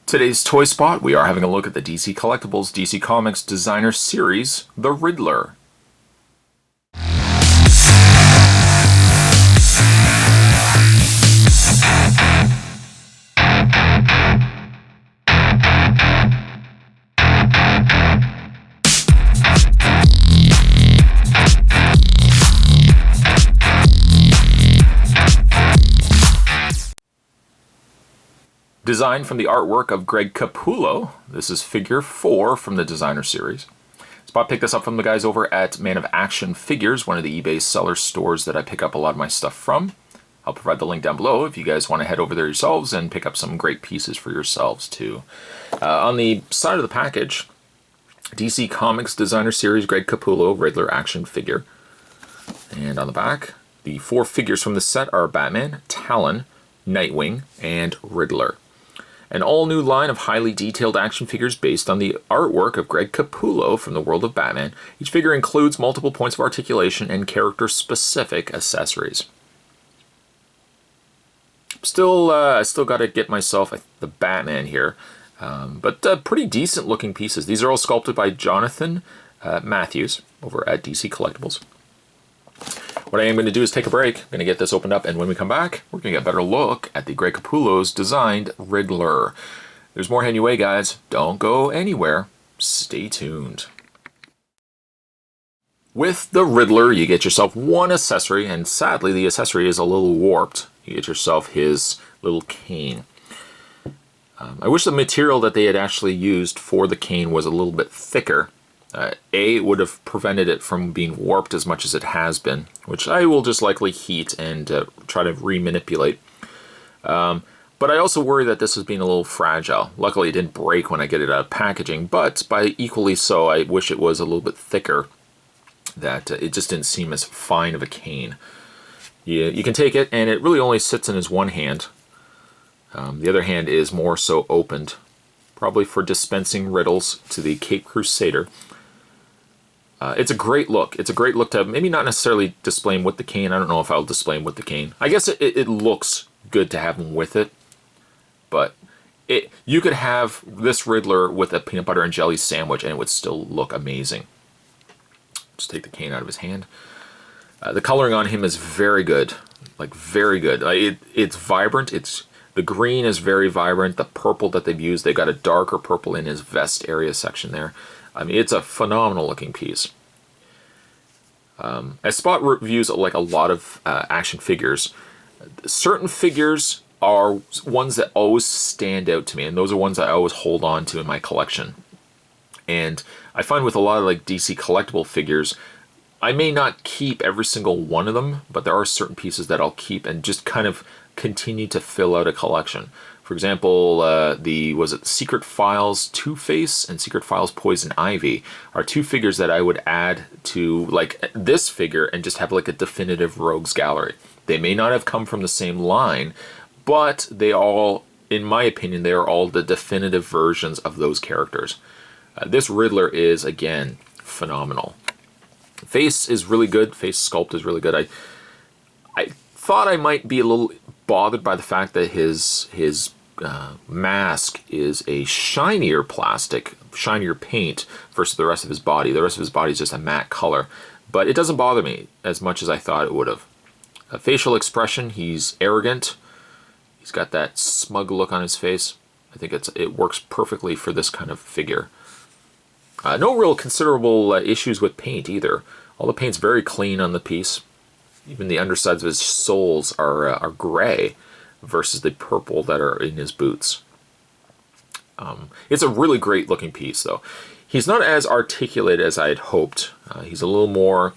Today's Toy Spot, we are having a look at the DC Collectibles DC Comics Designer Series, The Riddler. Designed from the artwork of Greg Capullo, this is figure 4 from the Designer Series. Spot picked this up from the guys over at Man of Action Figures, one of the eBay seller stores that I pick up a lot of my stuff from. I'll provide the link down below if you guys want to head over there yourselves and pick up some great pieces for yourselves too. On the side of the package, DC Comics Designer Series Greg Capullo Riddler action figure. And on the back, the 4 figures from the set are Batman, Talon, Nightwing, and Riddler. An all-new line of highly detailed action figures based on the artwork of Greg Capullo from the world of Batman. Each figure includes multiple points of articulation and character-specific accessories. I still got to get myself the Batman here, but pretty decent-looking pieces. These are all sculpted by Jonathan Matthews over at DC Collectibles. What I am going to do is take a break. I'm going to get this opened up, and when we come back, we're going to get a better look at the Greg Capullo's designed Riddler. There's more heading your way, guys. Don't go anywhere. Stay tuned. With the Riddler, you get yourself one accessory, and sadly, the accessory is a little warped. You get yourself his little cane. I wish the material that they had actually used for the cane was a little bit thicker. It would have prevented it from being warped as much as it has been, which I will just likely heat and try to remanipulate. But I also worry that this is being a little fragile. Luckily, it didn't break when I get it out of packaging, but by equally so, I wish it was a little bit thicker, that it just didn't seem as fine of a cane. You can take it, and it really only sits in his one hand. The other hand is more so opened, probably for dispensing riddles to the Cape Crusader. It's a great look. It's a great look to have, maybe not necessarily display him with the cane. I don't know if I'll display him with the cane. I guess it looks good to have him with it. But you could have this Riddler with a peanut butter and jelly sandwich and it would still look amazing. Just take the cane out of his hand. The coloring on him is very good. Like, very good. It's vibrant. The green is very vibrant. The purple that they've used, they've got a darker purple in his vest area section there. I mean, it's a phenomenal looking piece. As Spot reviews like a lot of action figures, certain figures are ones that always stand out to me, and those are ones I always hold on to in my collection. And I find with a lot of like DC collectible figures, I may not keep every single one of them, but there are certain pieces that I'll keep and just kind of continue to fill out a collection. For example, was it Secret Files Two-Face and Secret Files Poison Ivy are 2 figures that I would add to like this figure and just have like a definitive rogues gallery. They may not have come from the same line, but they all, in my opinion, they are all the definitive versions of those characters. This Riddler is, again, phenomenal. Face is really good. Face sculpt is really good. I thought I might be a little bothered by the fact that his mask is a shinier plastic, shinier paint versus the rest of his body. The rest of his body is just a matte color, but it doesn't bother me as much as I thought it would have. Facial expression, he's arrogant. He's got that smug look on his face. I think it works perfectly for this kind of figure. No real considerable issues with paint either. All the paint's very clean on the piece. Even the undersides of his soles are gray versus the purple that are in his boots. It's a really great looking piece though. He's not as articulate as I had hoped. He's a little more,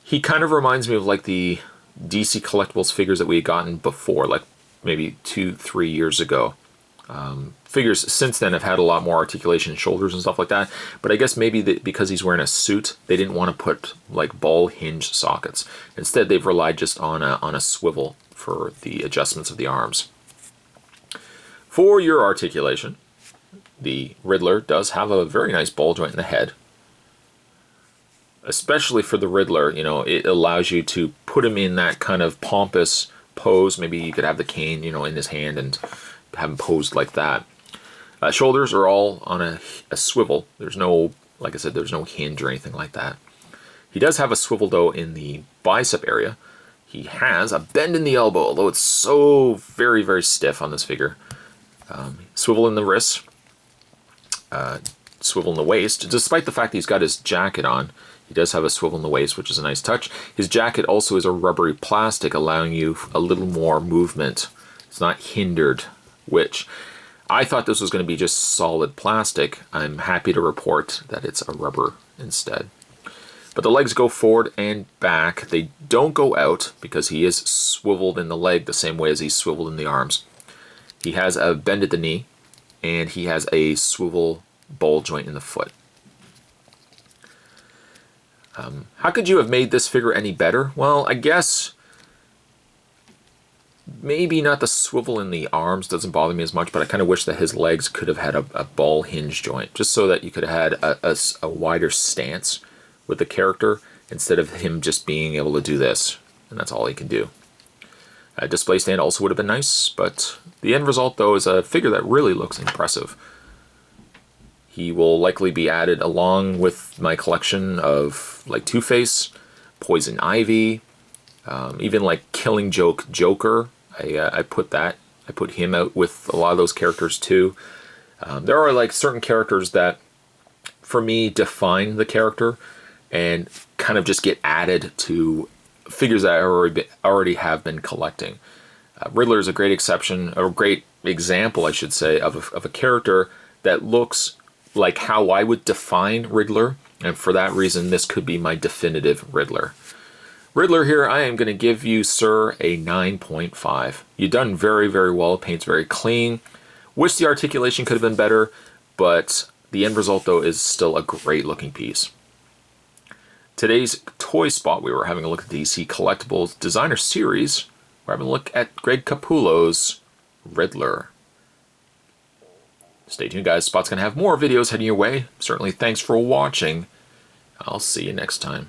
he kind of reminds me of like the DC Collectibles figures that we had gotten before, like maybe 2-3 years ago. Figures since then have had a lot more articulation in shoulders and stuff like that, but I guess maybe because he's wearing a suit, they didn't want to put like ball hinge sockets. Instead, they've relied just on a swivel for the adjustments of the arms. For your articulation, the Riddler does have a very nice ball joint in the head. Especially for the Riddler, you know, it allows you to put him in that kind of pompous pose. Maybe you could have the cane, you know, in his hand and have him posed like that. Shoulders are all on a swivel. There's no, like I said, there's no hinge or anything like that. He does have a swivel though in the bicep area. He has a bend in the elbow, although it's so very, very stiff on this figure. Swivel in the wrists, swivel in the waist. Despite the fact that he's got his jacket on, he does have a swivel in the waist, which is a nice touch. His jacket also is a rubbery plastic, allowing you a little more movement. It's not hindered, which I thought this was going to be just solid plastic. I'm happy to report that it's a rubber instead. But the legs go forward and back. They don't go out because he is swiveled in the leg the same way as he's swiveled in the arms. He has a bend at the knee, and he has a swivel ball joint in the foot. How could you have made this figure any better? Well, I guess maybe not the swivel in the arms doesn't bother me as much, but I kind of wish that his legs could have had a ball hinge joint, just so that you could have had a wider stance with the character instead of him just being able to do this, and that's all he can do. A display stand also would have been nice, but the end result though is a figure that really looks impressive. He will likely be added along with my collection of like Two-Face, Poison Ivy, even like Killing Joke Joker. I put him out with a lot of those characters too. There are like certain characters that for me define the character and kind of just get added to figures that I already have been collecting. Riddler is a great exception, or a great example, I should say, of a character that looks like how I would define Riddler, and for that reason, this could be my definitive Riddler. Riddler here, I am going to give you, sir, a 9.5. You've done very, very well. Paint's very clean. Wish the articulation could have been better, but the end result, though, is still a great looking piece. Today's toy spot, we were having a look at DC Collectibles Designer Series. We're having a look at Greg Capullo's Riddler. Stay tuned, guys. Spot's going to have more videos heading your way. Certainly, thanks for watching. I'll see you next time.